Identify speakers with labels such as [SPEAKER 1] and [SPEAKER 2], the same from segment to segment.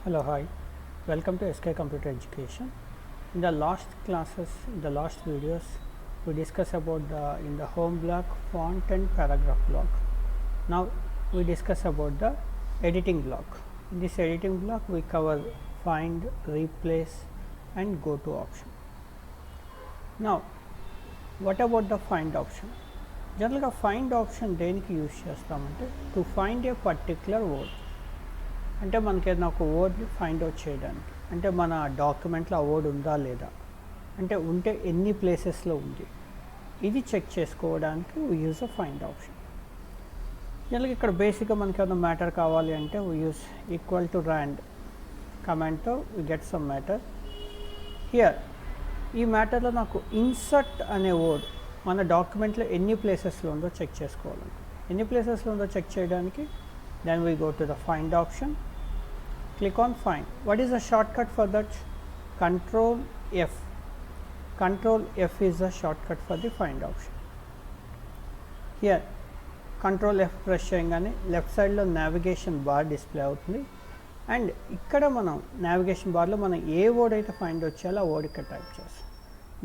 [SPEAKER 1] Hello, hi, welcome to SK Computer Education. In the last classes, in the last videos, we discuss about in the home block font and paragraph block. Now we discuss about the editing block. In this editing block, we cover find, replace and go to option. Now what about the find option? Generally, find option దేనికి use చేస్తామంటే to find a particular word. అంటే మనకి ఏదైనా ఒక వర్డ్ని find out చేయడానికి, అంటే మన డాక్యుమెంట్లో ఆ వర్డ్ ఉందా లేదా, అంటే ఉంటే ఎన్ని ప్లేసెస్లో ఉంది, ఇది చెక్ చేసుకోవడానికి we use a find option. జనరల్గా ఇక్కడ బేసిక్గా మనకి ఏదైనా మ్యాటర్ కావాలి అంటే we use equal to rand కమాండ్తో we get some matter. Here ఈ మ్యాటర్లో నాకు ఇన్సర్ట్ అనే వర్డ్ మన డాక్యుమెంట్లో ఎన్ని ప్లేసెస్లో ఉందో చెక్ చేసుకోవాలంటే, ఎన్ని ప్లేసెస్లో ఉందో చెక్ చేయడానికి then we go to the find option, click on find. What is the shortcut for that? Control F. Control F is the shortcut for the find option. Here Control F press చేయగానే left సైడ్లో navigation bar display అవుతుంది. And ఇక్కడ మనం navigation బార్లో మనం ఏ word అయితే find వచ్చేయాలో ఆ word ఇక్కడ టైప్ చేస్తాం.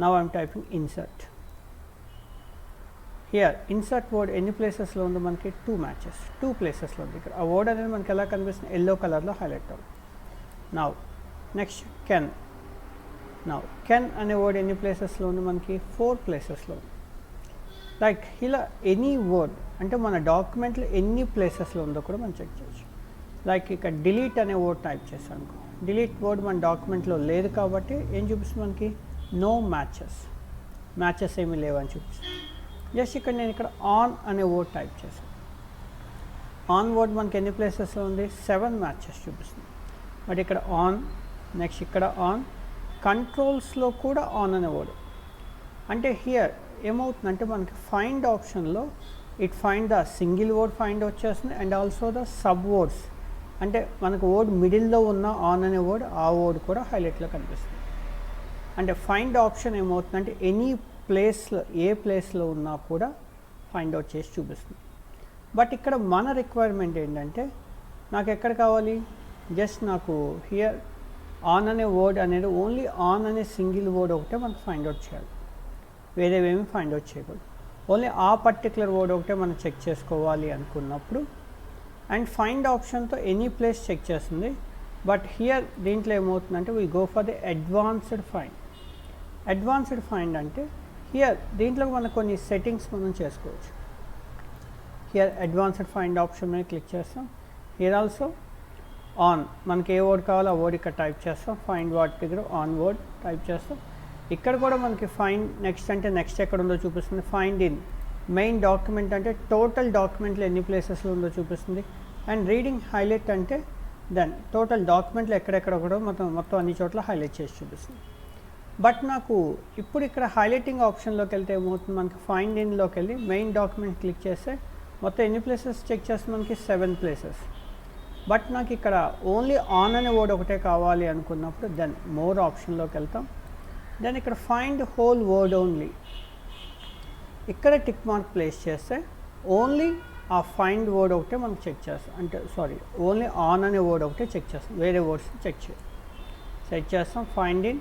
[SPEAKER 1] Now I'm typing insert. Here insert word ఎన్ని ప్లేసెస్లో ఉందో మనకి 2 మ్యాచెస్, 2 ప్లేసెస్లో ఉంది. ఇక్కడ ఆ వర్డ్ అనేది మనకి ఎలా కనిపిస్తుంది, ఎల్లో కలర్లో హైలైట్ అవుతుంది. Now next can. Now can అనే వర్డ్ ఎన్ని ప్లేసెస్లో ఉంది, మనకి 4 ప్లేసెస్లో ఉంది. లైక్ ఇలా ఎనీ వర్డ్ అంటే మన డాక్యుమెంట్లో ఎన్ని ప్లేసెస్లో ఉందో కూడా మనం చెక్ చేయొచ్చు. లైక్ ఇక్కడ డిలీట్ అనే వర్డ్ టైప్ చేసాం అనుకో, డిలీట్ వర్డ్ మన డాక్యుమెంట్లో లేదు కాబట్టి ఏం చూపిస్తుంది మనకి, నో మ్యాచెస్ ఏమీ లేవని చూపిస్తుంది. జస్ట్ ఇక్కడ నేను ఇక్కడ ఆన్ అనే వర్డ్ టైప్ చేశాను. ఆన్ వర్డ్ మనకి ఎన్ని ప్లేసెస్లో ఉంది, 7 మ్యాచెస్ చూపిస్తుంది. బట్ ఇక్కడ ఆన్, నెక్స్ట్ ఇక్కడ ఆన్, కంట్రోల్స్లో కూడా ఆన్ అనే వర్డ్. అంటే హియర్ ఏమవుతుందంటే మనకి ఫైండ్ ఆప్షన్లో it find the single word find వచ్చేస్తుంది and also the sub words. అంటే మనకు వర్డ్ మిడిల్లో ఉన్న ఆన్ అనే వర్డ్, ఆ వర్డ్ కూడా హైలైట్లో కనిపిస్తుంది. అంటే ఫైండ్ ఆప్షన్ ఏమవుతుందంటే ఎనీ ప్లేస్లో ఏ ప్లేస్లో ఉన్నా కూడా ఫైండ్ అవుట్ చేసి చూపిస్తుంది. బట్ ఇక్కడ మన రిక్వైర్మెంట్ ఏంటంటే నాకు ఎక్కడ కావాలి, జస్ట్ నాకు హియర్ ఆన్ అనే వర్డ్ అనేది ఓన్లీ ఆన్ అనే సింగిల్ వర్డ్ ఒకటే మనకు ఫైండ్ అవుట్ చేయాలి, వేరేవేమీ ఫైండ్ అవుట్ చేయకూడదు. ఓన్లీ ఆ పర్టికులర్ వర్డ్ ఒకటే మనం చెక్ చేసుకోవాలి అనుకున్నప్పుడు అండ్ ఫైండ్ ఆప్షన్తో ఎనీ ప్లేస్ చెక్ చేస్తుంది. బట్ హియర్ దీంట్లో ఏమవుతుందంటే we go for the advanced find. Advanced find అంటే హియర్ దీంట్లో మనకు కొన్ని సెట్టింగ్స్ మనం చేసుకోవచ్చు. హియర్ అడ్వాన్స్డ్ ఫైండ్ ఆప్షన్ మీద క్లిక్ చేస్తాం. హియర్ ఆల్సో ఆన్, మనకి ఏ వర్డ్ కావాలో ఆ వర్డ్ ఇక్కడ టైప్ చేస్తాం. ఫైండ్ వర్డ్ దగ్గర ఆన్ వర్డ్ టైప్ చేస్తాం. ఇక్కడ కూడా మనకి ఫైండ్ నెక్స్ట్ అంటే నెక్స్ట్ ఎక్కడ ఉందో చూపిస్తుంది. ఫైండ్ ఇన్ మెయిన్ డాక్యుమెంట్ అంటే టోటల్ డాక్యుమెంట్లో ఎన్ని ప్లేసెస్లో ఉందో చూపిస్తుంది. అండ్ రీడింగ్ హైలైట్ అంటే దెన్ టోటల్ డాక్యుమెంట్లో ఎక్కడెక్కడ కూడా మొత్తం అన్ని చోట్ల హైలైట్ చేసి చూపిస్తుంది. బట్ నాకు ఇప్పుడు ఇక్కడ హైలైటింగ్ ఆప్షన్లోకి వెళ్తే ఏమవుతుంది, మనకి ఫైండ్ ఇన్లోకి వెళ్ళి మెయిన్ డాక్యుమెంట్ క్లిక్ చేస్తే మొత్తం ఎన్ని ప్లేసెస్ చెక్ చేస్తే మనకి 7 ప్లేసెస్. బట్ నాకు ఇక్కడ ఓన్లీ ఆన్ అనే వర్డ్ ఒకటే కావాలి అనుకున్నప్పుడు దెన్ మోర్ ఆప్షన్లోకి వెళ్తాం. దెన్ ఇక్కడ ఫైండ్ హోల్ వర్డ్ ఓన్లీ, ఇక్కడ టిక్ మార్క్ ప్లేస్ చేస్తే ఓన్లీ ఆ ఫైండ్ వర్డ్ ఒకటే మనం చెక్ చేస్తాం. అంటే ఓన్లీ ఆన్ అనే వర్డ్ ఒకటే చెక్ చేస్తాం, వేరే వర్డ్స్ చెక్ చేస్తాం. Find in,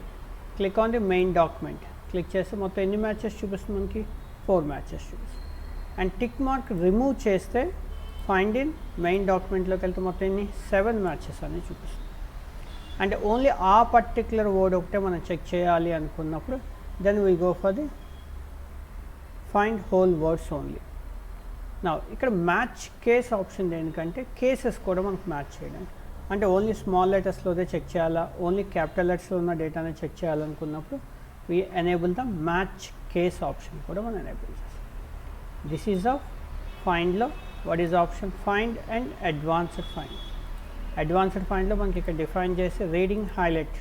[SPEAKER 1] click on the main document, click చేస్తే మొత్తం ఎన్ని మ్యాచెస్ చూపిస్తుంది, మనకి 4 మ్యాచెస్ చూపిస్తుంది. అండ్ టిక్ మార్క్ రిమూవ్ చేస్తే ఫైండ్ ఇన్ మెయిన్ డాక్యుమెంట్లోకి వెళ్తే మొత్తం ఎన్ని 7 మ్యాచెస్ అనేది చూపిస్తుంది. అంటే ఓన్లీ ఆ పర్టిక్యులర్ వర్డ్ ఒకటే మనం చెక్ చేయాలి అనుకున్నప్పుడు then we go for the find whole words only. నా ఇక్కడ మ్యాచ్ కేస్ ఆప్షన్ దేనికంటే కేసెస్ కూడా మనకు మ్యాచ్ చేయడానికి, అంటే ఓన్లీ స్మాల్ లెటర్స్లోదే చెక్ చేయాలా, ఓన్లీ క్యాపిటల్ లెటర్స్లో ఉన్న డేటాని చెక్ చేయాలనుకున్నప్పుడు we enable the match case option కూడా మనం ఎనేబుల్ చేస్తాం. దిస్ ఈజ్ ఆఫ్ ఫైండ్లో what is option find and advanced find. Advanced ఫైండ్లో మనకి ఇక్కడ డిఫైన్ చేసి రీడింగ్ హైలైట్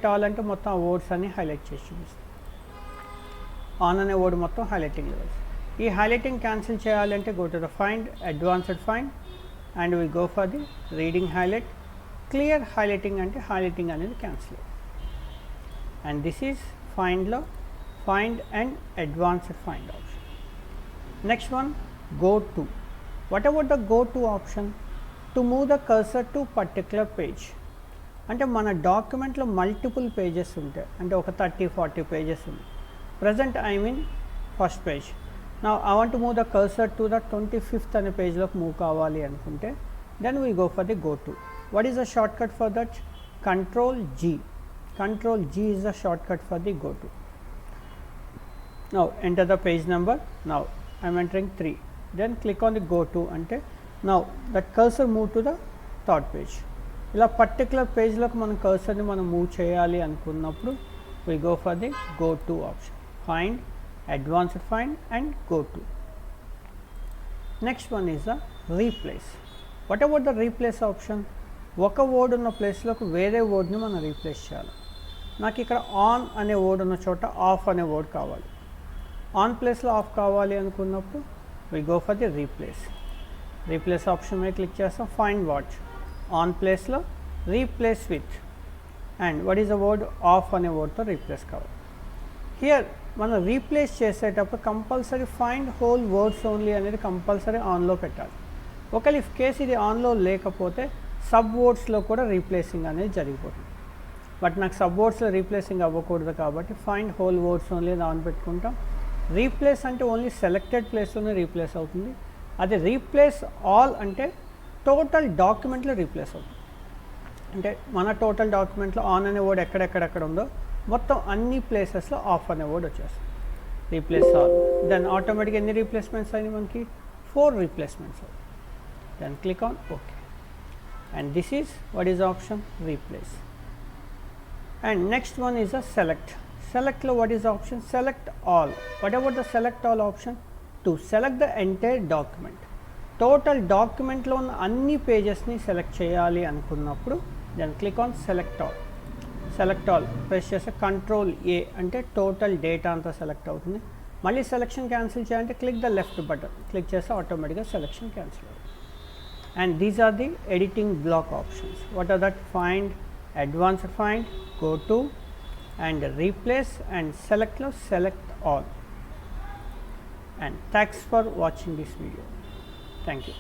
[SPEAKER 1] అవ్వాలంటే మొత్తం ఆ వర్డ్స్ అన్ని హైలైట్ చేసి చూపిస్తాం. ఆన్ అనే వర్డ్ మొత్తం హైలైటింగ్ లెవెల్స్. ఈ హైలైటింగ్ క్యాన్సిల్ చేయాలంటే go to the find, advanced find and we go for the reading highlight. Clear highlighting అంటే హైలైటింగ్ అనేది క్యాన్సిల్. అండ్ దిస్ ఈజ్ ఫైండ్లో find and advanced find option. Next one go to. What about the go to option? To move the cursor to particular page. అంటే మన డాక్యుమెంట్లో multiple pages ఉంటాయి, అంటే ఒక 30-40 pages ఉంది. Present I mean first page. నా I want to move the cursor to the 25th అనే పేజ్లోకి move కావాలి అనుకుంటే then we go for the go to. What is the shortcut for that? Control G. Control G is the shortcut for the go to. Now enter the page number. Now I am entering 3. Then click on the go to ante now that cursor move to the third page. ఇలా particular పేజ్లోకి మనం కర్సర్ని మనం move చేయాలి అనుకున్నప్పుడు we go for the go to option. Find, advanced find and go to. Next one is the replace. What about the replace option? ఒక word ఉన్న ప్లేస్లోకి వేరే వర్డ్ని మనం రీప్లేస్ చేయాలి. నాకు ఇక్కడ ఆన్ అనే వర్డ్ ఉన్న చోట ఆఫ్ అనే వర్డ్ కావాలి. ఆన్ ప్లేస్లో ఆఫ్ కావాలి అనుకున్నప్పుడు we go for the replace. Replace option మీద క్లిక్ చేస్తాం. ఫైండ్ వాట్ ఆన్ ప్లేస్లో replace with and what is the word of అనే వర్డ్తో రీప్లేస్ కావాలి. హియర్ మనం రీప్లేస్ చేసేటప్పుడు compulsory find whole words only అనేది కంపల్సరీ ఆన్లో పెట్టాలి. ఒకవేళ ఇఫ్ కేసు ఇది ఆన్లో లేకపోతే సబ్ వర్డ్స్లో కూడా రీప్లేసింగ్ అనేది జరిగిపోతుంది. బట్ నాకు సబ్ వర్డ్స్లో రీప్లేసింగ్ అవ్వకూడదు కాబట్టి find whole words only on పెట్టుకుంటాం. రీప్లేస్ అంటే ఓన్లీ సెలెక్టెడ్ ప్లేస్లోనే రీప్లేస్ అవుతుంది. అదే రీప్లేస్ ఆల్ అంటే టోటల్ డాక్యుమెంట్లో రీప్లేస్ అవుతుంది. అంటే మన టోటల్ డాక్యుమెంట్లో ఆన్ అనే వర్డ్ ఎక్కడెక్కడెక్కడ ఉందో మొత్తం అన్ని ప్లేసెస్లో ఆఫ్ అనే వర్డ్ వచ్చేస్తుంది. Replace all. దెన్ ఆటోమేటిక్గా ఎన్ని రీప్లేస్మెంట్స్ అయినాయి మనకి? 4 replacements. Then click on okay. And this is what is option? Replace. And next one is a select. Select lo what is option? Select all. What about the select all option? To select the entire document. Total document lo ఉన్న అన్ని pages ని select చేయాలి అనుకున్నప్పుడు then click on select all. Select all press చేస్తే Control A అంటే total data అంతా select అవుతుంది. మళ్ళీ selection cancel చేయాలంటే click the left button. click చేస్తే automatically selection cancel అవుతుంది. And these are the editing block options. What are that? Find, advanced find, go to and replace and select all. And thanks for watching this video. Thank you.